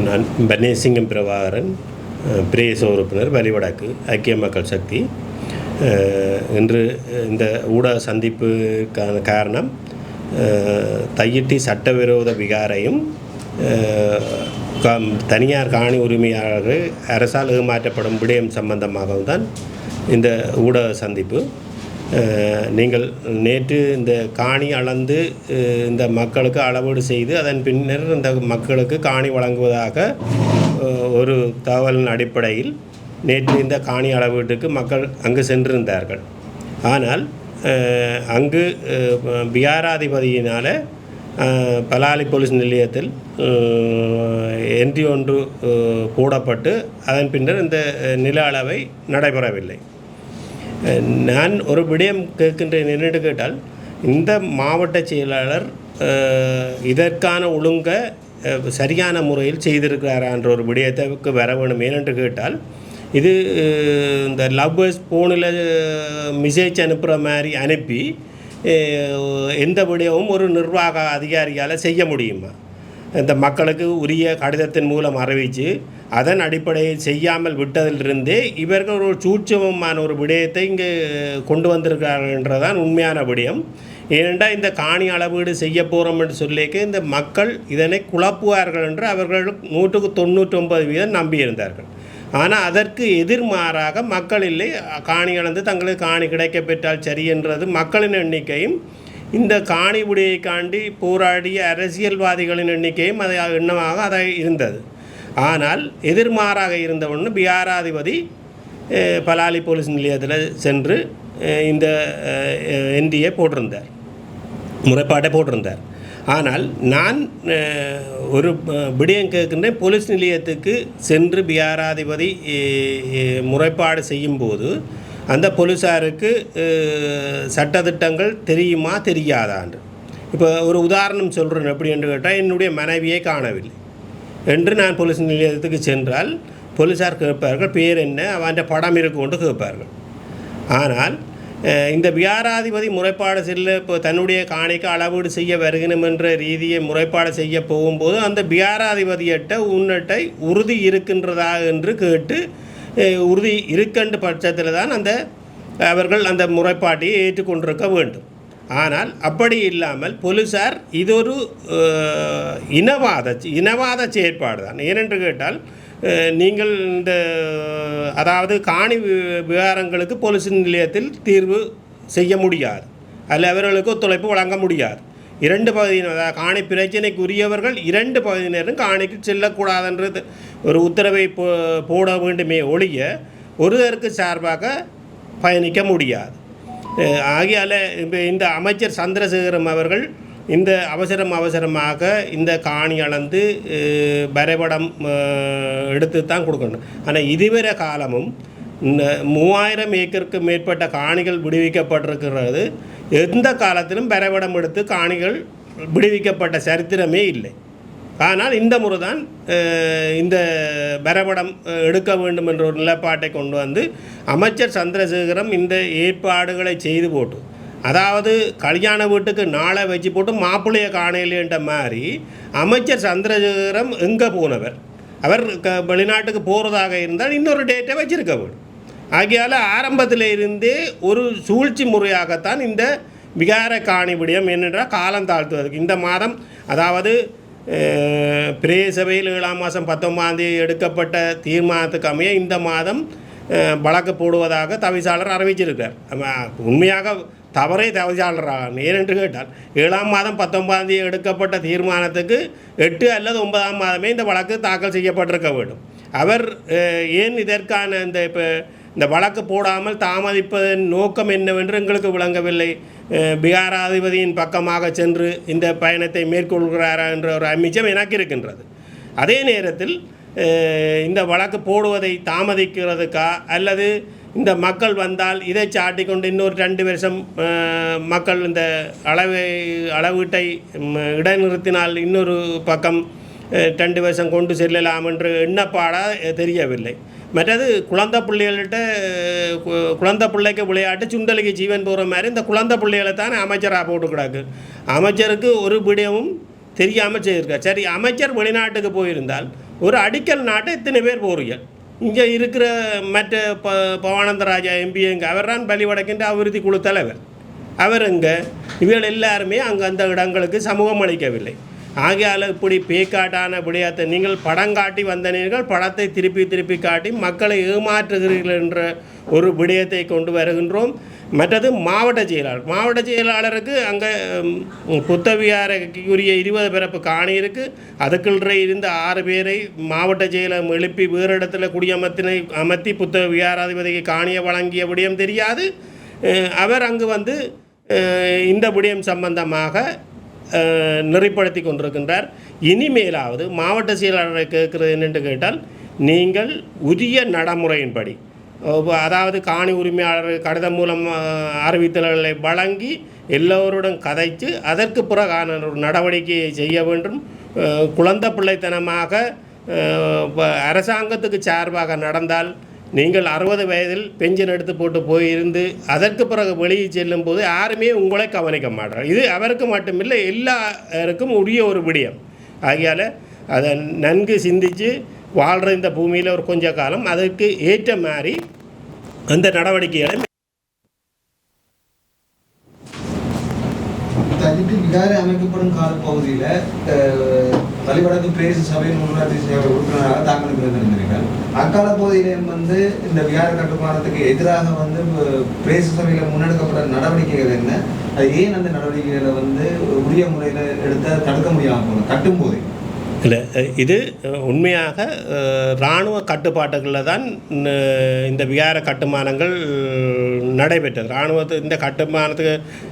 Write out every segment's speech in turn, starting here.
நான் பன்னீர்சிங்கம் பிரபாகரன், பிரேச உறுப்பினர், வலிவடக்கு ஐக்கிய மக்கள் சக்தி. இன்று இந்த ஊடக சந்திப்புக்கான காரணம் தையிட்டி சட்டவிரோத விகாரையும் தனியார் காணி உரிமையாளர்கள் அரசால் ஏமாற்றப்படும் விடயம் சம்பந்தமாகவும் தான் இந்த ஊடக சந்திப்பு. நீங்கள் நேற்று இந்த காணி அளந்து இந்த மக்களுக்கு அளவீடு செய்து அதன் பின்னர் இந்த மக்களுக்கு காணி வழங்குவதாக ஒரு தகவலின் அடிப்படையில் நேற்று இந்த காணி அளவீட்டுக்கு மக்கள் அங்கு சென்றிருந்தார்கள். ஆனால் அங்கு விகாராதிபதியினால் பலாலி போலீஸ் நிலையத்தில் என்ட்ரி ஒன்று போடப்பட்டு அதன் பின்னர் இந்த நில அளவை நடைபெறவில்லை. நான் ஒரு விடயம் கேட்கின்றேன். என்னென்று கேட்டால், இந்த மாவட்ட செயலாளர் இதற்கான ஒழுங்கை சரியான முறையில் செய்திருக்கிறாரா என்ற ஒரு விடயத்துக்கு வர வேணும். ஏனென்று கேட்டால், இது இந்த லவ்வர்ஸ் ஃபோனில் மெசேஜ் அனுப்புகிற மாதிரி அனுப்பி எந்த விடயமும் ஒரு நிர்வாக அதிகாரியால் செய்ய முடியுமா? இந்த மக்களுக்கு உரிய கடிதத்தின் மூலம் அறிவித்து அதன் அடிப்படையில் செய்யாமல் விட்டதிலிருந்தே இவர்கள் ஒரு சூட்சமமான ஒரு விடயத்தை இங்கே கொண்டு வந்திருக்கிறார்கள் என்றதான் உண்மையான விடயம். ஏனென்றால் இந்த காணி அளவீடு செய்ய போகிறோம் என்று சொல்லிக்க இந்த மக்கள் இதனை குழப்புவார்கள் என்று அவர்கள் 99% நம்பியிருந்தார்கள். ஆனால் அதற்கு எதிர்மாறாக மக்கள் இல்லை, காணி அளந்து தங்களுக்கு காணி கிடைக்க பெற்றால் சரி என்றது மக்களின் எண்ணிக்கையும், இந்த காணி விடையை காண்டி போராடிய அரசியல்வாதிகளின் எண்ணிக்கையும் அதை எண்ணமாக அதை இருந்தது. ஆனால் எதிர்மாறாக இருந்த ஒன்று விகாராதிபதி பலாலி போலீஸ் நிலையத்தில் சென்று இந்த என்டிஏ போட்டிருந்தார், முறைப்பாட்டை போட்டிருந்தார். ஆனால் நான் ஒரு விடயம் கேட்கின்றேன். போலீஸ் நிலையத்துக்கு சென்று விகாராதிபதி முறைப்பாடு செய்யும்போது அந்த போலீஸாருக்கு சட்டத்திட்டங்கள் தெரியுமா தெரியாதான்று. இப்போ ஒரு உதாரணம் சொல்கிறேன். எப்படி என்று கேட்டால், என்னுடைய மனைவியை காணவில்லை என்று நான் போலீஸ் நிலையத்துக்கு சென்றால் போலீஸார் கேட்பார்கள், பேர் என்ன, அவன் படம் இருக்குன்னு கேட்பார்கள். ஆனால் இந்த விகாராதிபதி முறைப்பாடு செல்ல இப்போ தன்னுடைய காணிக்கு அளவீடு செய்ய வருகணும் என்ற ரீதியை முறைப்பாடு செய்ய போகும்போது அந்த விகாராதிபதியிட்ட உன்னட்டை உறுதி இருக்கின்றதா என்று கேட்டு உறுதி இருக்கின்ற பட்சத்தில் தான் அவர்கள் அந்த முறைப்பாட்டை ஏற்றுக்கொண்டிருக்க வேண்டும். ஆனால் அப்படி இல்லாமல் போலீஸார் இது ஒரு இனவாத செயற்பாடு தான். ஏனென்று கேட்டால், நீங்கள் இந்த அதாவது காணி விவகாரங்களுக்கு போலீஸ் நிலையத்தில் தீர்வு செய்ய முடியாது, அல்ல அவர்களுக்கு ஒத்துழைப்பு வழங்க முடியாது. 2 பகுதியினர், அதாவது காணி பிரச்சனைக்கு உரியவர்கள் 2 பகுதியினரும் காணிக்கு செல்லக்கூடாதுன்றது ஒரு உத்தரவை போட வேண்டுமே ஒழிய ஒருவருக்கு சார்பாக பயணிக்க முடியாது. ஆகையால் இந்த அமைச்சர் சந்திரசேகரம் அவர்கள் இந்த அவசரமாக இந்த காணி அளந்து வரைபடம் எடுத்து தான் கொடுக்கணும். ஆனால் இதுவரை காலமும் 3000 ஏக்கருக்கு மேற்பட்ட காணிகள் விடுவிக்கப்பட்டிருக்கிறது. எந்த காலத்திலும் வரைபடம் எடுத்து காணிகள் விடுவிக்கப்பட்ட சரித்திரமே இல்லை. ஆனால் இந்த முறை தான் இந்த வரைபடம் எடுக்க வேண்டும் என்ற ஒரு நிலைப்பாட்டை கொண்டு வந்து அமைச்சர் சந்திரசேகரம் இந்த ஏற்பாடுகளை செய்து போட்டு, அதாவது கல்யாண வீட்டுக்கு நாளை வச்சு போட்டு மாப்பிள்ளையை காணலைன்ற மாதிரி அமைச்சர் சந்திரசேகரம் எங்கே போனவர், அவர் வெளிநாட்டுக்கு போகிறதாக இருந்தால் இன்னொரு டேட்டை வச்சுருக்க வேண்டும். ஆகையால் ஆரம்பத்தில் இருந்தே ஒரு சூழ்ச்சி முறையாகத்தான் இந்த விகார காணி விடயம் என்னென்றால் காலம் தாழ்த்துவதற்கு இந்த மாதம், அதாவது பிரேசபையில் 7ஆம் மாதம் 19ஆம் தேதி எடுக்கப்பட்ட தீர்மானத்துக்கு அமைய இந்த மாதம் வழக்கு போடுவதாக தவிசாளர் அறிவிச்சிருக்கார். உண்மையாக தவறே தவிசாளராக. ஏனென்று கேட்டால் 7ஆம் மாதம் 19ஆம் தேதி எடுக்கப்பட்ட தீர்மானத்துக்கு 8 அல்லது 9ஆம் மாதமே இந்த வழக்கு தாக்கல் செய்யப்பட்டிருக்க வேண்டும். அவர் ஏன் இதற்கான இந்த வழக்கு போடாமல் தாமதிப்பதன் நோக்கம் என்னவென்று எங்களுக்கு விளங்கவில்லை. விகாராதிபதியின் பக்கமாக சென்று இந்த பயணத்தை மேற்கொள்கிறாரா என்ற ஒரு அமிச்சம் எனக்கு இருக்கின்றது. அதே நேரத்தில் இந்த வழக்கு போடுவதை தாமதிக்கிறதுக்கா அல்லது இந்த மக்கள் வந்தால் இதை சாட்டிக்கொண்டு இன்னொரு 2 வருஷம் மக்கள் இந்த அளவீட்டை இடைநிறுத்தினால் இன்னொரு பக்கம் 2 வருஷம் கொண்டு செல்லலாம் என்று எண்ணப்பாடாக தெரியவில்லை. மற்றது குழந்தை பிள்ளைக்கு விளையாட்டு சுண்டலிக்கு ஜீவன் போகிற மாதிரி இந்த குழந்தை பிள்ளைகளை தான் அமைச்சராக போட்டு கிடக்கு. அமைச்சருக்கு ஒரு விடயமும் தெரியாமல் செய்திருக்கார். சரி, அமைச்சர் வெளிநாட்டுக்கு போயிருந்தால் ஒரு அடிக்கல் நாட்டை இத்தனை பேர் போறீங்க. இங்கே இருக்கிற மற்ற பவானந்தராஜா எம்பி எங்கே அவர் தான் பலி வடக்கின்ற அபிவிருத்தி குழு தலைவர். அவர் எங்கே? இவர்கள் எல்லாருமே அங்கே அந்த இடங்களுக்கு சமூகம் அளிக்கவில்லை. ஆகையால் இப்படி பேக்காட்டான விடயத்தை நீங்கள் படம் காட்டி வந்தனீர்கள், படத்தை திருப்பி காட்டி மக்களை ஏமாற்றுகிறீர்கள் என்ற ஒரு விடயத்தை கொண்டு வருகின்றோம். மற்றது மாவட்ட செயலாளருக்கு அங்கே புத்தவியாரைக்குரிய 20 பிறப்பு காணி இருக்குது. அதுக்குள்ள இருந்த 6 பேரை மாவட்ட செயலம் எழுப்பி வேறு இடத்துல அமர்த்தி புத்த விகாராதிபதிக்கு காணியை வழங்கிய விடயம் தெரியாது. அவர் அங்கு வந்து இந்த விடயம் சம்பந்தமாக நெறிப்படுத்தி கொண்டிருக்கின்றார். இனிமேலாவது மாவட்ட செயலாளரை கேட்குறது என்னென்று கேட்டால், நீங்கள் உரிய நடைமுறையின்படி, அதாவது காணி உரிமையாளர் கடிதம் மூலம் அறிவித்தல்களை வழங்கி எல்லோருடன் கதைத்து அதற்கு பிறகான ஒரு நடவடிக்கையை செய்ய வேண்டும். குழந்தை பிள்ளைத்தனமாக அரசாங்கத்துக்கு சார்பாக நடந்தால், நீங்கள் 60 வயதில் பென்ஷன் எடுத்து போட்டு போயிருந்து அதற்கு பிறகு வெளியே செல்லும் போது யாருமே உங்களை கவனிக்க மாட்டார். இது அவருக்கு மட்டுமில்லை, எல்லாருக்கும் உரிய ஒரு விடயம். ஆகையால் அதை நன்கு சிந்தித்து வாழ்கிற இந்த பூமியில் ஒரு கொஞ்ச காலம் அதற்கு ஏற்ற மாதிரி அந்த நடவடிக்கைகளை விகாரை அமைக்கப்படும் காலப்பகுதியில் வழிவடக்கு பிரதேச சபையின் உள்ளாட்சி சேவை உறுப்பினராக தாக்கல் இருந்திருந்தீர்கள். அக்கால பகுதியிலும் வந்து இந்த விகார கட்டுமானத்துக்கு எதிராக வந்து பிரதேச சபையில் முன்னெடுக்கப்பட்ட நடவடிக்கைகள் என்ன, அது ஏன் அந்த நடவடிக்கைகளை வந்து உரிய முறையில் எடுத்த தடுக்க முடியாமல் போகணும் கட்டும் போது? இல்லை, இது உண்மையாக இராணுவ கட்டுப்பாட்டுகளில் தான் இந்த விகார கட்டுமானங்கள் நடைபெற்றது. இந்த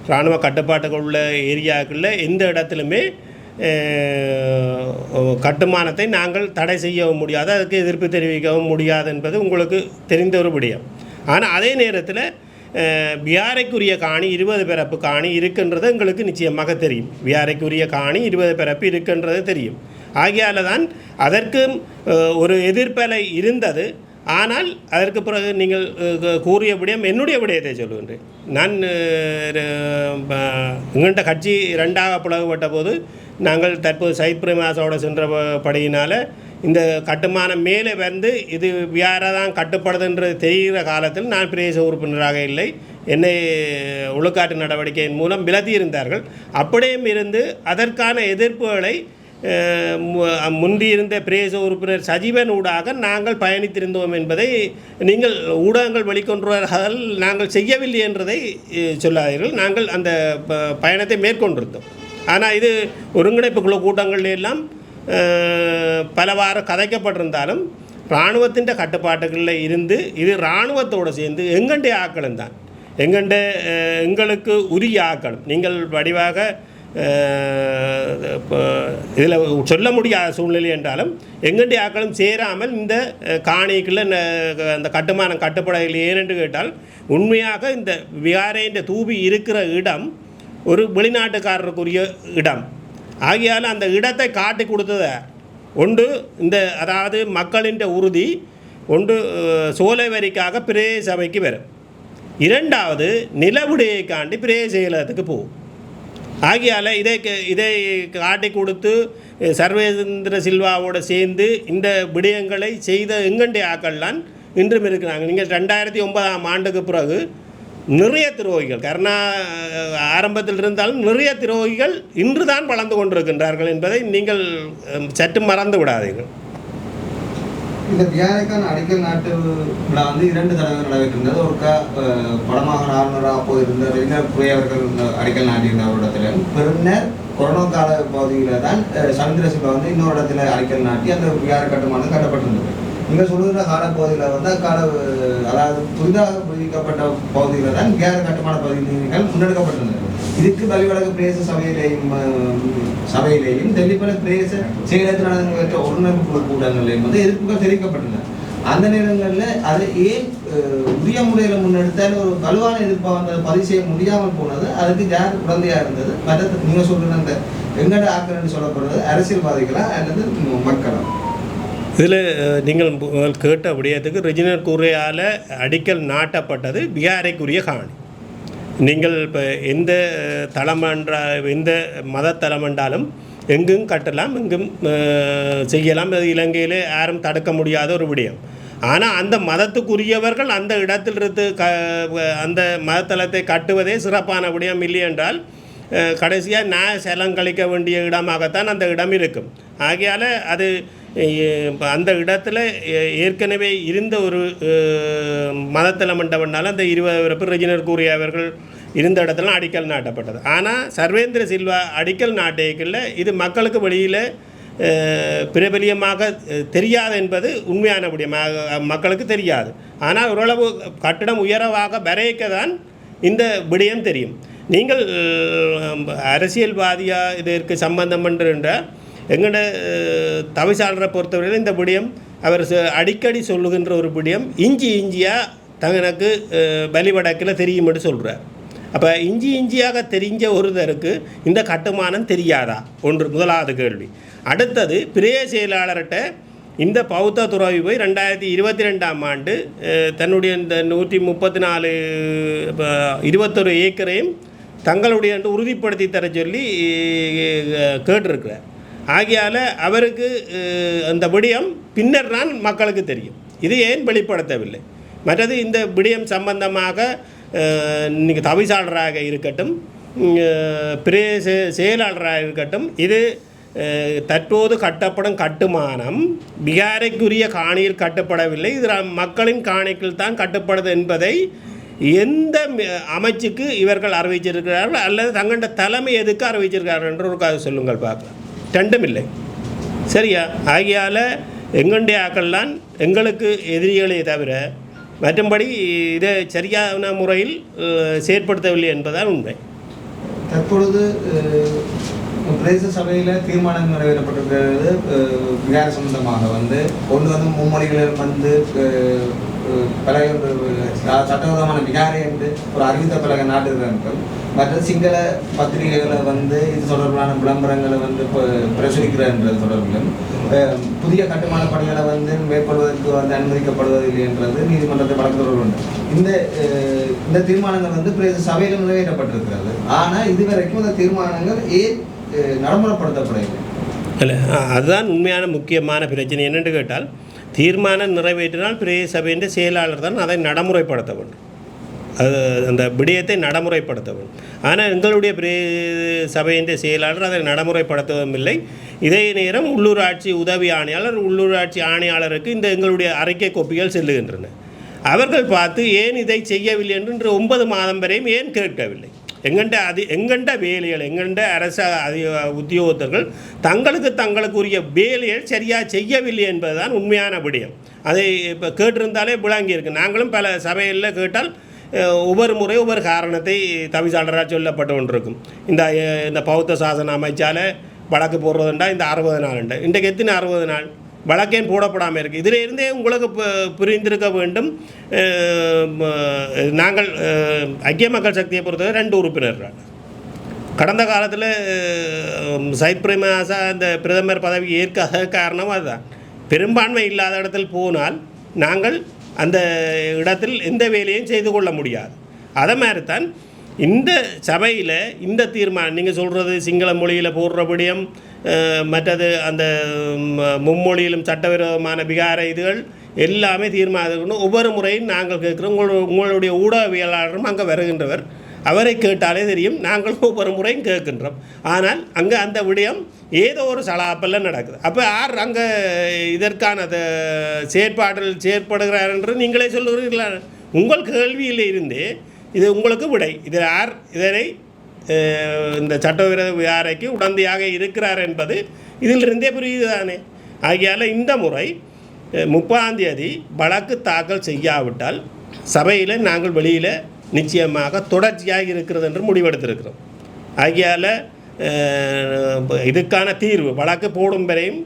இராணுவ கட்டுப்பாட்டுகள் உள்ள ஏரியாக்களில் எந்த இடத்துலையுமே கட்டுமானத்தை நாங்கள் தடை செய்யவும் முடியாது, அதுக்கு எதிர்ப்பு தெரிவிக்கவும் முடியாது என்பது உங்களுக்கு தெரிந்த ஒரு விடயம். ஆனால் அதே நேரத்தில் விகாரைக்குரிய காணி 20 பிறப்பு காணி இருக்கின்றது எங்களுக்கு நிச்சயமாக தெரியும். விகாரைக்குரிய காணி 20 பிறப்பு இருக்கின்றது தெரியும். ஆகையால் தான் அதற்கும் ஒரு எதிர்ப்பலை இருந்தது. ஆனால் அதற்கு பிறகு நீங்கள் கூறிய விடயம் என்னுடைய விடயத்தை சொல்லுகின்றேன். நான் எங்கள்கிட்ட கட்சி 2ஆக பிளவுபட்ட போது நாங்கள் தற்போது சயித் பிரேமாசோட சென்ற படியினால் இந்த கட்டுமானம் மேலே வந்து இது வியாரை தான் கட்டுப்படுதுன்றது தெரிகிற காலத்தில் நான் பிரதேச உறுப்பினராக இல்லை. என்னை ஒழுக்காட்டு நடவடிக்கையின் மூலம் விலத்தியிருந்தார்கள். அப்படியும் இருந்து அதற்கான எதிர்ப்புகளை முந்தியிருந்த பிரதேச உறுப்பினர் சஜீவன் ஊடாக நாங்கள் பயணித்திருந்தோம் என்பதை நீங்கள் ஊடகங்கள் வெளிக்கொண்டுவார்கள். நாங்கள் செய்யவில்லை என்றதை சொல்லாதீர்கள். நாங்கள் அந்த பயணத்தை மேற்கொண்டிருந்தோம். ஆனால் இது ஒருங்கிணைப்பு குழு கூட்டங்கள் எல்லாம் பலவாறு கதைக்கப்பட்டிருந்தாலும் இராணுவத்தின் கட்டுப்பாட்டுகளில் இருந்து இது இராணுவத்தோடு சேர்ந்து எங்கண்டைய ஆக்களும் தான், எங்களுக்கு உரிய ஆக்களும் நீங்கள் வடிவாக இதில் சொல்ல முடியாத சூழ்நிலை என்றாலும் எங்கண்டைய ஆக்களும் சேராமல் இந்த காணிக்குள்ள அந்த கட்டுமானம் கட்டுப்படையில் ஏனென்று கேட்டால், உண்மையாக இந்த விகாரையின் தூபி இருக்கிற இடம் ஒரு வெளிநாட்டுக்காரருக்குரிய இடம். ஆகையால் அந்த இடத்தை காட்டி கொடுத்தத ஒன்று அதாவது மக்களின் உறுதி ஒன்று சோலை வரிக்காக பிரதேச சபைக்கு வரும், 2வது நிலவுடையை காண்டி பிரதேச செயலகத்துக்கு போகும். ஆகையால் இதை காட்டி கொடுத்து சர்வேந்திர சில்வாவோடு சேர்ந்து இந்த விடயங்களை செய்த எங்கண்டைய ஆக்கள்லாம் இன்றும் இருக்கிறாங்க. நீங்கள் 2009ஆம் ஆண்டுக்கு பிறகு நிறைய துரோகிகள் ஆரம்பத்தில் இருந்தாலும் நிறைய துரோகிகள் இன்று தான் வளர்ந்து கொண்டிருக்கின்றார்கள் என்பதை நீங்கள் சற்று மறந்து விடாதீர்கள். இந்த விகாரைக்கான அடிக்கல் நாட்டு விழா வந்து 2 தடவை நடைபெற்றிருந்தது. ஒருக்கா வடமாகாண ஆளுநராக போயிருந்த ரவீந்திர புரி அவர்கள் அடிக்கல் நாட்டியிருந்த ஒரு இடத்துல, பின்னர் கொரோனா கால பகுதியில் தான் சந்திர சில்வா வந்து இன்னொரு இடத்துல அடிக்கல் நாட்டி அந்த விகார கட்டுமானம் கட்டப்பட்டிருந்தது. நீங்கள் சொல்லுகிற காலப்பகுதியில் வந்து அதாவது புதிதாக விதிக்கப்பட்ட பகுதியில் தான் விகார கட்டுமான பகுதிகள் முன்னெடுக்கப்பட்டிருந்தது. இதுக்கு வழிவடக்கு பிரதேச சபையிலேயும் தெல்லிப்பல பிரதேச செயலகத்தில் நடந்த ஒருங்கிணைப்பு குழு கூட்டங்களிலேயும் வந்து எதிர்ப்புகள் தெரிவிக்கப்பட்டன. அந்த நேரங்களில் அதை ஏன் உரிய முறையில் முன்னெடுத்தால் ஒரு வலுவான எதிர்ப்பாக வந்தது பதிவு செய்ய முடியாமல் போனது, அதுக்கு யார் உடந்தையாக இருந்தது? மற்ற நீங்கள் சொல்கிற அந்த வெங்கட ஆக்கர்னு சொல்லப்படுறது அரசியல்வாதிகளா அல்லது மக்களா? இதில் நீங்கள் கேட்ட விடயத்துக்கு ரெஜினர் கூறையால் அடிக்கல் நாட்டப்பட்டது விகாரைக்குரிய காணி. நீங்கள் இப்போ எந்த மத தளம் என்றாலும் எங்கும் கட்டலாம், எங்கும் செய்யலாம். அது இலங்கையில் யாரும் தடுக்க முடியாத ஒரு விடயம். ஆனால் அந்த மதத்துக்குரியவர்கள் அந்த இடத்திலிருந்து அந்த மதத்தலத்தை கட்டுவதே சிறப்பான விடயம். இல்லை என்றால் கடைசியாக நான் செலங்கழிக்க வேண்டிய இடமாகத்தான் அந்த இடம் இருக்கும். ஆகையால் அது அந்த இடத்துல ஏற்கனவே இருந்த ஒரு மதத்தலம் என்றவனால அந்த 20 பேர் ரெஜினர் கூறிய அவர்கள் இருந்த இடத்துல அடிக்கல் நாட்டப்பட்டது. ஆனால் சர்வேந்திர சில்வா அடிக்கல் நாட்டேக்கில் இது மக்களுக்கு வெளியில் பிரபலியமாக தெரியாது என்பது உண்மையான விடயம். மக்களுக்கு தெரியாது. ஆனால் ஓரளவு கட்டிடம் உயரவாக வரைக்க தான் இந்த விடயம் தெரியும். நீங்கள் அரசியல்வாதியாக இதற்கு சம்பந்தம் என்ற எங்களோட தவிசாளரை பொறுத்தவரையில் இந்த விடயம் அவர் அடிக்கடி சொல்லுகின்ற ஒரு விடயம் இஞ்சியாக தனக்கு பலிவடக்கில் தெரியும் என்று சொல்கிறார். அப்போ இஞ்சியாக தெரிஞ்ச ஒருத்தருக்கு இந்த கட்டுமானம் தெரியாதா? ஒன்று முதலாவது கேள்வி. அடுத்தது பிரேய செயலாளர்கிட்ட இந்த பௌத்த துறவி போய் 2022ஆம் ஆண்டு தன்னுடைய இந்த 134 21 ஏக்கரையும் தங்களுடைய உறுதிப்படுத்தி தர சொல்லி கேட்டிருக்கிறார். ஆகையால் அவருக்கு அந்த விடயம் பின்னர் தான் மக்களுக்கு தெரியும். இது ஏன் வெளிப்படுத்தவில்லை? மற்றது இந்த விடயம் சம்பந்தமாக இன்றைக்கி தவிசாளராக இருக்கட்டும், பிரே செயலாளராக இருக்கட்டும், இது தற்போது கட்டப்படும் கட்டுமானம் பிகாரைக்குரிய காணியில் கட்டப்படவில்லை, இது மக்களின் காணிக்குள் தான் கட்டப்படுது என்பதை எந்த அமைச்சுக்கு இவர்கள் அறிவிச்சிருக்கிறார்கள் அல்லது தங்களோட தலைமை எதுக்கு அறிவிச்சிருக்கார்கள் என்று ஒரு கதை சொல்லுங்கள் பார்க்கலாம். ரெண்டும் இல்லை. சரியா? ஆகையால் எங்களுடைய ஆக்கள்லாம் எங்களுக்கு எதிரிகளே தவிர மற்றும்படி இதை சரியான முறையில் செயற்படுத்தவில்லை என்பதுதான் உண்மை. தற்பொழுது பிரதேச சபையில் தீர்மானம் நிறைவேற்றப்பட்டிருக்கிறது. விகார சம்பந்தமாக ஒன்று மும்மொழிகளில் பலகை சட்டவிரோதமான விகாரை என்று ஒரு அறிவித்த பலகை நாட்டுகிறார்கள். மற்ற சிங்கள பத்திரிகைகளை இது தொடர்பான விளம்பரங்களை பிரசுரிக்கிறன்றது தொடர்பிலும் புதிய கட்டுமான பணிகளை மேற்கொள்வதற்கு அனுமதிக்கப்படுவதில்லை என்றது நீதிமன்றத்தை வழக்கு தொடர்பு. இந்த தீர்மானங்கள் பிரதேச சபையில் நிறைவேற்றப்பட்டிருக்கிறது. ஆனால் இதுவரைக்கும் அந்த தீர்மானங்கள் ஏன் நடைமுறைப்படுத்தப்படவில்லை? இல்லை, அதுதான் உண்மையான முக்கியமான பிரச்சனை. என்னென்று கேட்டால், தீர்மானம் நிறைவேற்றினால் பிரதேச சபையின் செயலாளர் தான் அதை நடைமுறைப்படுத்த வேண்டும். அது அந்த விடயத்தை நடைமுறைப்படுத்த வேண்டும். ஆனால் எங்களுடைய சபையின் செயலாளர் அதை நடைமுறைப்படுத்தவும் இல்லை. இதே நேரம் உள்ளூராட்சி உதவி ஆணையாளர், உள்ளூராட்சி ஆணையாளருக்கு இந்த எங்களுடைய அறிக்கை கோப்பிகள் செல்லுகின்றன. அவர்கள் பார்த்து ஏன் இதை செய்யவில்லை என்று 9 மாதம் வரையும் ஏன் கேட்கவில்லை? எங்கண்ட வேலைகள், எங்கண்ட அரச உத்தியோகத்தர்கள் தங்களுக்குரிய வேலைகள் சரியாக செய்யவில்லை என்பதுதான் உண்மையான விடயம். அதை இப்போ கேட்டிருந்தாலே விளங்கியிருக்கு. நாங்களும் பல சபைகளில் கேட்டால் ஒவ்வொரு முறை ஒவ்வொரு காரணத்தை தவிசாளராக சொல்லப்பட்டு கொண்டிருக்கும். இந்த பௌத்த சாசன அமைச்சால் வழக்கு போடுறதுண்டா இந்த 60 நாள் உண்டு. இன்றைக்கு எத்தனை 60 நாள் வழக்கேன் போடப்படாமல் இருக்குது. இதில் இருந்தே உங்களுக்கு புரிந்திருக்க வேண்டும். நாங்கள் ஐக்கிய மக்கள் சக்தியை பொறுத்தவரை 2 உறுப்பினர்கள். கடந்த காலத்தில் சைத் பிரேமதாசா இந்த பிரதமர் பதவி ஏற்காத காரணம் அதுதான். பெரும்பான்மை இல்லாத இடத்தில் போனால் நாங்கள் அந்த இடத்தில் எந்த வேலையும் செய்து கொள்ள முடியாது. அதை மாதிரி தான் இந்த சபையில் இந்த தீர்மானம் நீங்கள் சொல்கிறது சிங்கள மொழியில் போடுறபடியும் மற்றது அந்த மும்மொழியிலும் சட்டவிரோதமான விகார இதுகள் எல்லாமே தீர்மானம் ஒவ்வொரு முறையும் நாங்கள் கேட்குறோம். உங்களுடைய ஊடகவியலாளரும் அங்கே வருகின்றவர், அவரை கேட்டாலே தெரியும். நாங்களும் ஒவ்வொரு முறையும் கேட்கின்றோம். ஆனால் அங்கே அந்த விடயம் ஏதோ ஒரு சலாப்பெல்லாம் நடக்குது. அப்போ யார் அங்கே இதற்கான செயற்பாட்டில் செயற்படுகிறார் என்று நீங்களே சொல்லுகிறீர்களா? உங்கள் கேள்வியில் இருந்து இது உங்களுக்கு விடை. இதில் யார் இதனை இந்த சட்டவிரோத விகாரைக்கு உடந்தையாக இருக்கிறார் என்பது இதிலிருந்தே புரியுது தானே. ஆகையால் இந்த முறை 30ஆம் தேதி வழக்கு தாக்கல் செய்யாவிட்டால் சபையில் நாங்கள் வெளியில் நிச்சயமாக தொடர்ச்சியாக இருக்கிறது என்று முடிவெடுத்திருக்கிறோம். ஆகையால் இதுக்கான தீர்வு வழக்கு போடும் வரையும்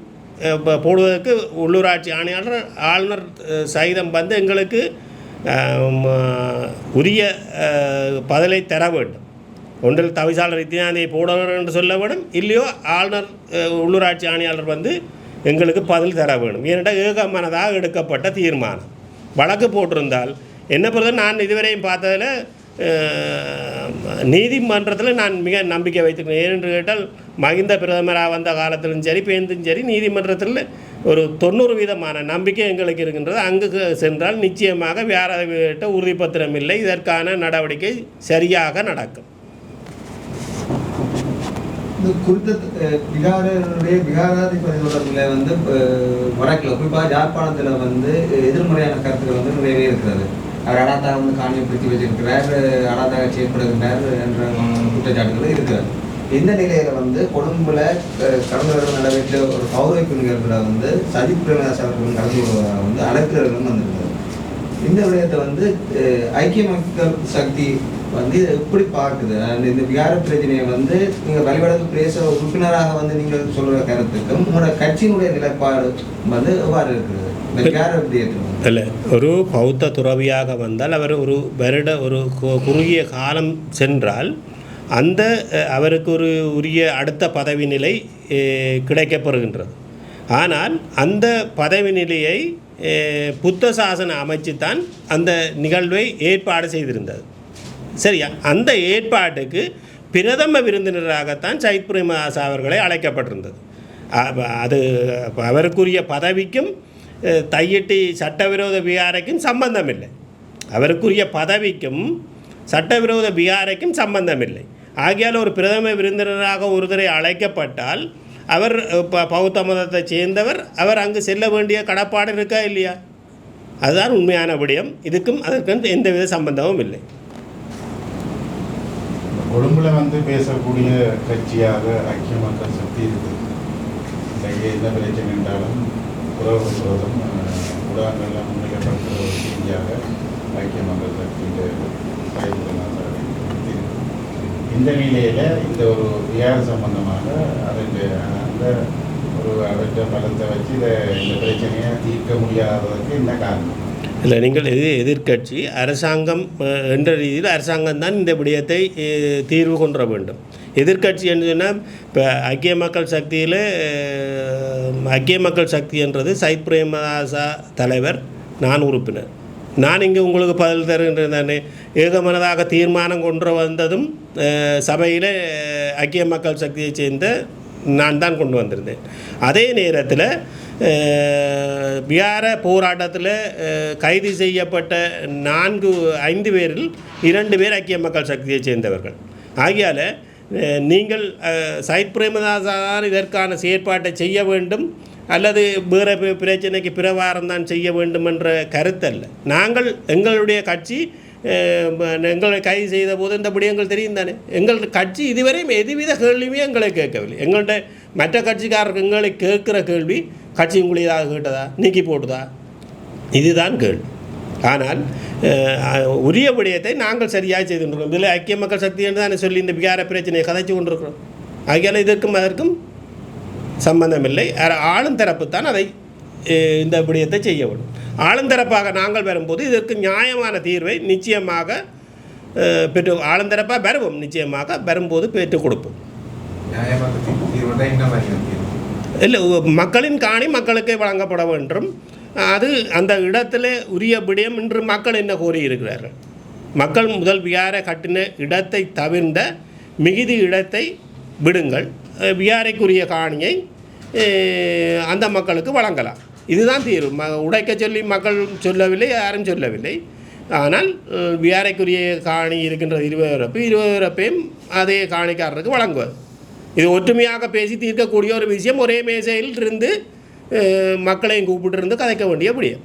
போடுவதற்கு உள்ளூராட்சி ஆளுநர் சகிதம் எங்களுக்கு உரிய பதிலை தர வேண்டும். ஒன்றில் தவிசாளர் இத்தியாதியை போடவர் என்று சொல்ல வேண்டும், இல்லையோ ஆளுநர் உள்ளூராட்சி ஆணையாளர் எங்களுக்கு பதில் தர வேண்டும். ஏனென்றால் ஏகமனதாக எடுக்கப்பட்ட தீர்மானம். வழக்கு போட்டிருந்தால் என்ன பொறுத்த நான் இதுவரையும் பார்த்ததில் நீதிமன்றத்தில் நான் மிக நம்பிக்கை வைத்திருக்கிறேன். ஏனென்று கேட்டால் மகிந்த பிரதமராக வந்த காலத்திலும் சரி பேருந்தும் சரி நீதிமன்றத்தில் ஒரு 90% நம்பிக்கை எங்களுக்கு இருக்கின்றது. அங்கு சென்றால் நிச்சயமாக விகாரைகிட்ட உறுதிப்பத்திரம் இல்லை, இதற்கான நடவடிக்கை சரியாக நடக்கும். இந்த குறித்த விகாராதிபதி தொடர்பில் வழக்கில் குறிப்பாக யாழ்ப்பாணத்தில் எதிர்மறையான கருத்துக்கள் நிறையவே இருக்கிறது. அவர் அடாத்தாக காணியை பிடித்து வச்சிருக்கிறார், அடாத்தாக செயற்படுகின்றார் என்ற குற்றச்சாட்டுகள் இருக்கிறது. இந்த நிலையில கொழும்புல கடந்த வருடம் நடைபெற்ற ஒரு கௌரவிப்பு நிகழ்வுல சஜித் பிரேமதாஸ் அவர்கள் கலந்து கொள்வதாக அழைப்புகளும் வந்திருக்கிறது. இந்த விடயத்தை ஐக்கிய மக்கள் சக்தி எப்படி பார்க்குது? இந்த விகார பிரச்சனையை நீங்க வழிபாடு பிரதேச உறுப்பினராக நீங்கள் சொல்ற கருத்துக்கும் உங்களோட கட்சியினுடைய நிலைப்பாடு எவ்வாறு இருக்குது இந்த விகார விடயத்தில்? இல்லை, ஒரு பௌத்த துறவியாக வந்தால் அவர் ஒரு வருட ஒரு குறுகிய காலம் சென்றால் அந்த அவருக்கு ஒரு உரிய அடுத்த பதவி நிலை கிடைக்கப்பெறுகின்றது. ஆனால் அந்த பதவி நிலையை புத்த சாசன அமைச்சு தான் அந்த நிகழ்வை ஏற்பாடு செய்திருந்தது. சரியா? அந்த ஏற்பாட்டுக்கு பிரதம விருந்தினராகத்தான் சஜித் பிரேமதாஸ் அவர்களை அழைக்கப்பட்டிருந்தது. அது அவருக்குரிய பதவிக்கும் தையிட்டி சட்டவிரோத விகாரைக்கும் சம்பந்தம் இல்லை. அவருக்குரிய பதவிக்கும் சட்டவிரோத விகாரைக்கும் சம்பந்தம் இல்லை. ஆகையால் ஒரு பிரதம விருந்தினராக ஒருத்தரை அழைக்கப்பட்டால் அவர் பௌத்த மதத்தை சேர்ந்தவர், அவர் அங்கு செல்ல வேண்டிய கடப்பாடு இருக்கா இல்லையா? அதுதான் உண்மையான விடயம். இதுக்கும் அதற்கும் எந்தவித சம்பந்தமும் இல்லை. கொழும்புல பேசக்கூடிய கட்சியாக ஐக்கிய மக்கள் சக்தி இருக்குது. எந்த பிரச்சனை என்றாலும் உறவு விரோதம் ஊடகங்கள்லாம் முன்னிலைப்படுத்துகிற ஒரு செய்தியாக ஐக்கிய மக்கள் சக்தியின் இந்த நிலையில் இந்த ஒரு விகார சம்பந்தமாக அந்த ஒரு அவற்றை பலத்தை வச்சு இந்த பிரச்சனையை தீர்க்க முடியாததற்கு என்ன காரணம்? இல்லை, நீங்கள் எதிர்கட்சி அரசாங்கம் என்ற ரீதியில் அரசாங்கம் தான் இந்த விடயத்தை தீர்வு கொண்டு வர வேண்டும். எதிர்கட்சி என்று சொன்னால் இப்போ ஐக்கிய மக்கள் சக்தி என்றது சஜித் பிரேமதாசா தலைவர், நான் உறுப்பினர். நான் இங்கே உங்களுக்கு பதில் தருகின்றேன் தானே. ஏகமனதாக தீர்மானம் கொண்டு வந்ததும் சபையில் ஐக்கிய மக்கள் சக்தியை சேர்ந்த நான் தான் கொண்டு வந்திருந்தேன். அதே நேரத்தில் விகார போராட்டத்தில் கைது செய்யப்பட்ட 5 பேரில் 2 பேர் ஐக்கிய மக்கள் சக்தியை சேர்ந்தவர்கள். ஆகையால் நீங்கள் சஜித் பிரேமதாசான் இதற்கான செயற்பாட்டை செய்ய வேண்டும் அல்லது வேறு பிரச்சனைக்கு பிரவாரம் தான் செய்ய வேண்டும் என்ற கருத்தல்ல. நாங்கள் எங்களுடைய கட்சி எங்களை கைது செய்த போது இந்த விடயங்கள் தெரியும் தானே. எங்கள் கட்சி இதுவரையும் எதுவித கேள்வியுமே எங்களை கேட்கவில்லை. எங்கள்கிட்ட மற்ற கட்சிக்காரர்கள் எங்களை கேட்குற கேள்வி, கட்சி உங்களுதாக கேட்டதா, நீக்கி போட்டுதா, இதுதான் கேள்வி. ஆனால் உரிய விடயத்தை நாங்கள் சரியாக செய்து கொண்டிருக்கிறோம். இதில் ஐக்கிய மக்கள் சக்தி என்று தான் சொல்லி இந்த விகார பிரச்சனையை கதைச்சு கொண்டிருக்கிறோம். ஆகையால் இதற்கும் அதற்கும் சம்பந்தமில்லை. ஆளும் தரப்பு தான் அதை இந்த விடயத்தை செய்ய வேண்டும். ஆளுந்தரப்பாக நாங்கள் வரும்போது இதற்கு நியாயமான தீர்வை நிச்சயமாக பெற்று ஆளுந்தரப்பாக வருவோம். நிச்சயமாக வரும்போது பெற்றுக் கொடுப்போம். இல்லை, மக்களின் காணி மக்களுக்கே வழங்கப்பட வேண்டும். அது அந்த இடத்துல உரிய விடயம் என்று மக்கள் என்ன கோரியிருக்கிறார்கள். மக்கள் முதல் விகார கட்டின இடத்தை தவிர்ந்த மிகுதி இடத்தை விடுங்கள், விகாரைக்குரிய காணியை அந்த மக்களுக்கு வழங்கலாம். இதுதான் தீர்வு. உடைக்க சொல்லி மக்கள் சொல்லவில்லை, யாரும் சொல்லவில்லை. ஆனால் விகாரைக்குரிய காணி இருக்கின்ற 20 ரூபாயும் அதே காணிக்காரருக்கு வழங்குவது. இது ஒற்றுமையாக பேசி தீர்க்கக்கூடிய ஒரு விஷயம். ஒரே மேசையில் இருந்து மக்களையும் கூப்பிட்டு இருந்து கதைக்க வேண்டிய முடியும்.